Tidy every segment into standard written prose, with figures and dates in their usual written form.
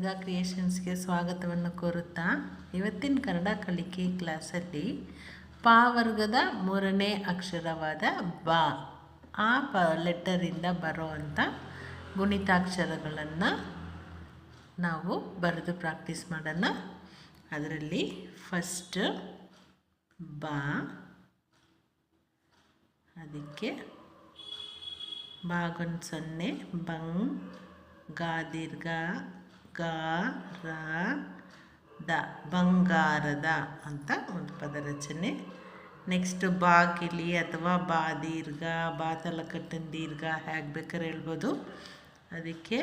ಗರ್ಗಾ ಕ್ರಿಯೇಷನ್ಸ್ಗೆ ಸ್ವಾಗತವನ್ನು ಕೋರುತ್ತಾ ಇವತ್ತಿನ ಕನ್ನಡ ಕಲಿಕೆ ಕ್ಲಾಸಲ್ಲಿ ಪ ವರ್ಗದ ಮೂರನೇ ಅಕ್ಷರವಾದ ಬ ಲೆಟರಿಂದ ಬರೋವಂಥ ಗುಣಿತಾಕ್ಷರಗಳನ್ನು ನಾವು ಬರೆದು ಪ್ರಾಕ್ಟೀಸ್ ಮಾಡೋಣ. ಅದರಲ್ಲಿ ಫಸ್ಟ್ ಬ, ಅದಕ್ಕೆ ಬಾಗೊಂದು ಸೊನ್ನೆ, ಬಂಗ್, ಗಾ ದೀರ್ಘ, ಗ ರ ದ, ಬಂಗಾರದ ಅಂತ ಒಂದು ಪದ ರಚನೆ. ನೆಕ್ಸ್ಟ್ ಬಾಗಿಲಿ ಅಥವಾ ಬಾ ದೀರ್ಘ, ಬಾ ತಲಕಟ್ಟಿನ ದೀರ್ಘ ಹೇಗೆ ಬೇಕಾದ್ರೆ ಹೇಳ್ಬೋದು. ಅದಕ್ಕೆ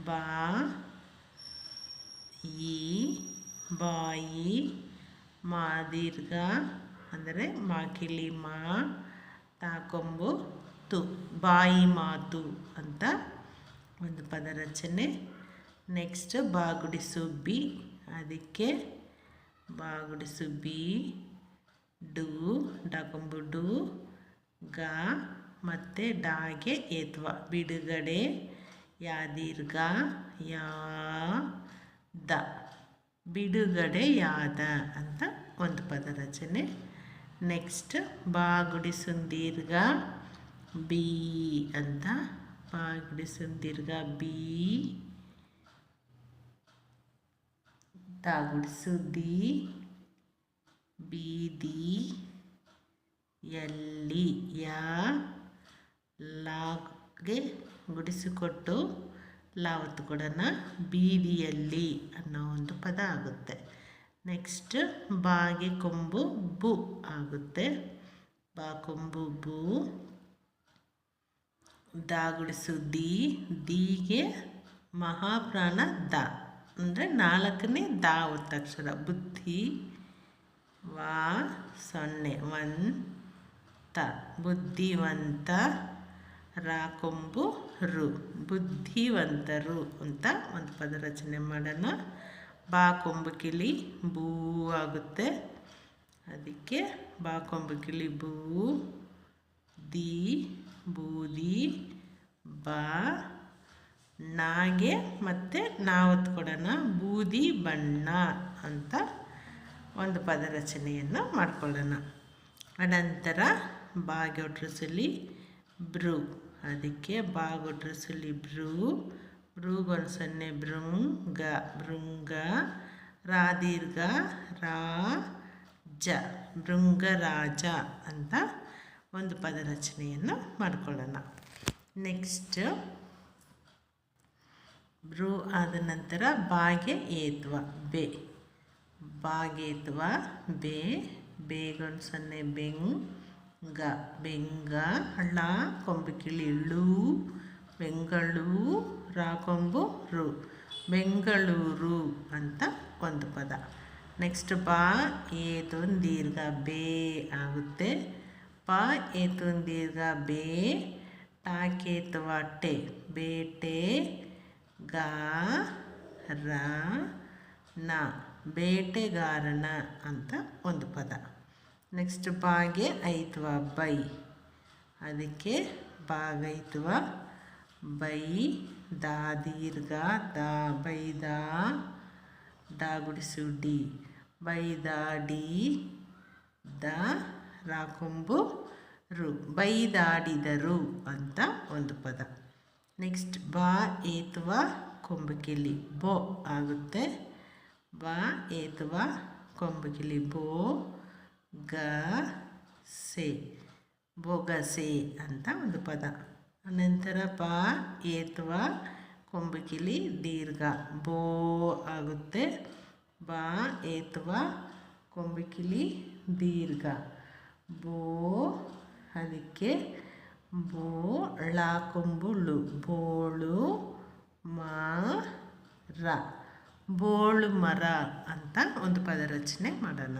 ಬಾ ಈ, ಬಾಯಿ, ಮಾ ದೀರ್ಘ ಅಂದರೆ ಮಾಕಿಲಿ ಮಾ, ತಾಕೊಂಬು ತು, ಬಾಯಿ ಮಾತು ಅಂತ ಒಂದು ಪದ ರಚನೆ. ನೆಕ್ಸ್ಟ್ ಬಾಗುಡಿಸು ಬಿ, ಅದಕ್ಕೆ ಬಾಗುಡಿಸು ಬಿ, ಡು, ಡಾಕೊಂಬು ಡು, ಗ ಮತ್ತು ಡಾಗೆ ಏತ್ವ, ಬಿಡುಗಡೆ, ಯಾ ದೀರ್ಘ, ಯಾ ದ, ಬಿಡುಗಡೆಯಾದ ಅಂತ ಒಂದು ಪದ ರಚನೆ. ನೆಕ್ಸ್ಟ್ ಬಾಗುಡಿಸು ದೀರ್ಘ ಬಿ ಅಂತ, ಬಾಗುಡಿಸು ದೀರ್ಘ ಬಿ, ದಾಗುಡಿಸು ದಿ, ಬೀದಿ, ಎಲ್ಲಿ, ಯಾ ಲಾಗೆ ಗುಡಿಸಿಕೊಟ್ಟು ಲಾವತ್ತು ಕೊಡೋಣ, ಬೀದಿಯಲ್ಲಿ ಅನ್ನೋ ಒಂದು ಪದ ಆಗುತ್ತೆ. ನೆಕ್ಸ್ಟ್ ಬಾಗೆ ಕೊಂಬು ಬು ಆಗುತ್ತೆ, ಬಾ ಕೊಂಬು ಬು, ದಾಗುಡಿಸು ದಿ, ದಿಗೆ ಮಹಾಪ್ರಾಣ ದ ಅಂದರೆ ನಾಲ್ಕನೇ ದ ಒತ್ತಕ್ಷರ, ಬುದ್ಧಿ, ವಾ ಸೊನ್ನೆ ಒನ್ ತ, ಬುದ್ಧಿವಂತ, ರಾ ಕೊಂಬು ರು, ಬುದ್ಧಿವಂತರು ಅಂತ ಒಂದು ಪದ ರಚನೆ ಮಾಡೋಣ. ಬಾ ಕೊಂಬು ಕಿಲಿ ಬೂ ಆಗುತ್ತೆ, ಅದಕ್ಕೆ ಬಾ ಕೊಂಬು ಕಿಲಿ ಬೂ, ದಿ ಬೂದಿ, ಬಾ ನಾಗೆ ಮತ್ತು ನಾವತ್ತು ಕೊಡೋಣ, ಬೂದಿ ಬಣ್ಣ ಅಂತ ಒಂದು ಪದ ರಚನೆಯನ್ನು ಮಾಡ್ಕೊಳ್ಳೋಣ. ಅನಂತರ ಬಾಗೊಟ್ರಸಲಿ ಬ್ರೂ, ಅದಕ್ಕೆ ಬಾಗೊಟ್ರಸಲಿ ಬ್ರೂ, ಬ್ರೂಗೊಂದು ಸೊನ್ನೆ ಭೃಂಗ, ಭೃಂಗ, ರಾ ದೀರ್ಘ ರಾ ಜ, ಭೃಂಗರಾಜ ಅಂತ ಒಂದು ಪದ ರಚನೆಯನ್ನು ಮಾಡ್ಕೊಳ್ಳೋಣ. ನೆಕ್ಸ್ಟ್ ಬ್ರೂ ಆದ ನಂತರ ಬಾಗೆ ಏತ್ವ ಬೆ, ಬಾಗೇತ್ವ ಬೆ, ಬೇಗೊಂದು ಸೊನ್ನೆ ಬೆಂಗ, ಬೆಂಗ, ಹಳ್ಳ ಕೊಂಬು ಕಿಳಿ ಳು, ಬೆಂಗಳೂ, ರಾ ಕೊಂಬು ರು, ಬೆಂಗಳೂರು ಅಂತ ಒಂದು ಪದ. ನೆಕ್ಸ್ಟ್ ಬಾ ಏತೊಂದು ದೀರ್ಘ ಬೇ ಆಗುತ್ತೆ, ಪ ಏತೊಂದು ದೀರ್ಘ ಬೇ, ಟಾಕೇತ್ವ ಟೆ, ಬೇಟೆ, ಗಾ ರ ನ, ಬೇಟೆಗಾರನ ಅಂತ ಒಂದು ಪದ. ನೆಕ್ಸ್ಟ್ ಬಾಗೆ ಐತ್ವ ಬೈ, ಅದಕ್ಕೆ ಬಾಗೈತ್ವ ಬೈ, ದಾ ದೀರ್ಘ ದ, ಬೈದ, ಡಾಗುಡಿಸು ಡಿ, ಬೈದಾಡಿ, ದ ರಾ ಕೊಂಬು ರು, ಬೈದಾಡಿದರು ಅಂತ ಒಂದು ಪದ. ನೆಕ್ಸ್ಟ್ ಬಾ ಏತ್ವ ಕೊಂಬುಕಿಲಿ ಬೋ ಆಗುತ್ತೆ, ಬಾ ಏತ್ವ ಕೊಂಬುಕಿಲಿ ಬೋ, ಗ ಸೆ, ಬೊಗಸೆ ಅಂತ ಒಂದು ಪದ. ಅನಂತರ ಬಾ ಏತ್ವ ಕೊಂಬುಕಿಲಿ ದೀರ್ಘ ಬೋ ಆಗುತ್ತೆ, ಬಾ ಏತ್ವ ಕೊಂಬುಕಿಲಿ ದೀರ್ಘ ಬೋ, ಅದಕ್ಕೆ ಬೋ ಳಾ ಕೊಂಬುಳು, ಬೋಳು ಮರ, ಬೋಳು ಮರ ಅಂತ ಒಂದು ಪದ ರಚನೆ ಮಾಡೋಣ.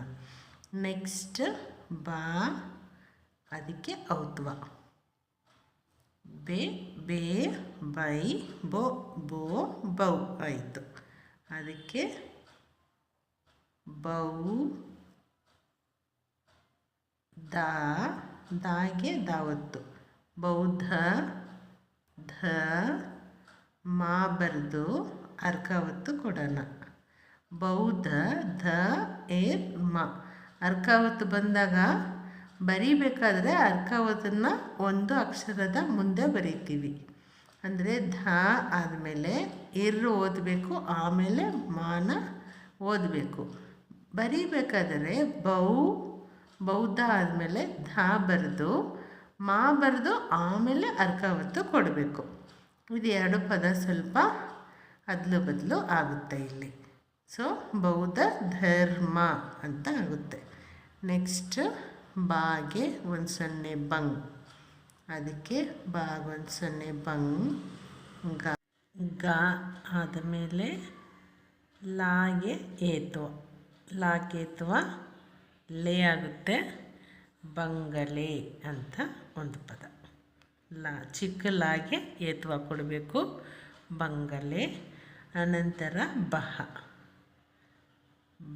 ನೆಕ್ಸ್ಟ್ ಬಾ ಅದಕ್ಕೆ ಔತ್ವ ಬೆ, ಬೇ, ಬೈ, ಬೋ, ಬೋ, ಬೌ ಆಯಿತು. ಅದಕ್ಕೆ ಬೌ, ದಾ, ದಾಗೆ ದಾವತ್ತು, ಬೌದ್ಧ, ಧ, ಮಾ ಬರೆದು ಅರ್ಕ ಒತ್ತು ಕೊಡೋಣ. ಬೌದ್ಧ ಧ ಏರ್ ಮ. ಅರ್ಕ ಒತ್ತು ಬಂದಾಗ ಬರೀಬೇಕಾದ್ರೆ ಅರ್ಕ ಒತ್ತನ್ನು ಒಂದು ಅಕ್ಷರದ ಮುಂದೆ ಬರೀತೀವಿ. ಅಂದರೆ ಧ ಆದಮೇಲೆ ಇರು ಓದಬೇಕು, ಆಮೇಲೆ ಮಾನ ಓದಬೇಕು. ಬರೀಬೇಕಾದರೆ ಬೌದ್ಧ ಆದಮೇಲೆ ಧ ಬರೆದು ಮಾ ಬರೆದು ಆಮೇಲೆ ಅರ್ಕ ಒತ್ತು ಕೊಡಬೇಕು. ಇದು ಎರಡು ಪದ ಸ್ವಲ್ಪ ಅದಲು ಬದಲು ಆಗುತ್ತೆ ಇಲ್ಲಿ. ಸೊ ಬೌದ್ಧ ಧರ್ಮ ಅಂತ ಆಗುತ್ತೆ. ನೆಕ್ಸ್ಟ್ ಬಾಗೆ 1 0 ಬಂಗ್. ಅದಕ್ಕೆ ಬಾಗ್ 1 0 ಬಂಗ್. ಗ ಆದಮೇಲೆ ಲಾಗೆ ಏತ್ವ. ಲಾಗೇತ್ವ ಲೇ ಆಗುತ್ತೆ. ಬಂಗಲೆ ಅಂತ ಒಂದು ಪದ. ಚಿಕ್ಕ ಲಾಗೆ ಏತ್ವ ಕೊಡಬೇಕು, ಬಂಗಲೆ. ಅನಂತರ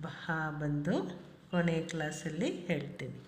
ಬಹ ಬಂದು ಕೊನೆಯ ಕ್ಲಾಸಲ್ಲಿ ಹೇಳ್ತೀನಿ.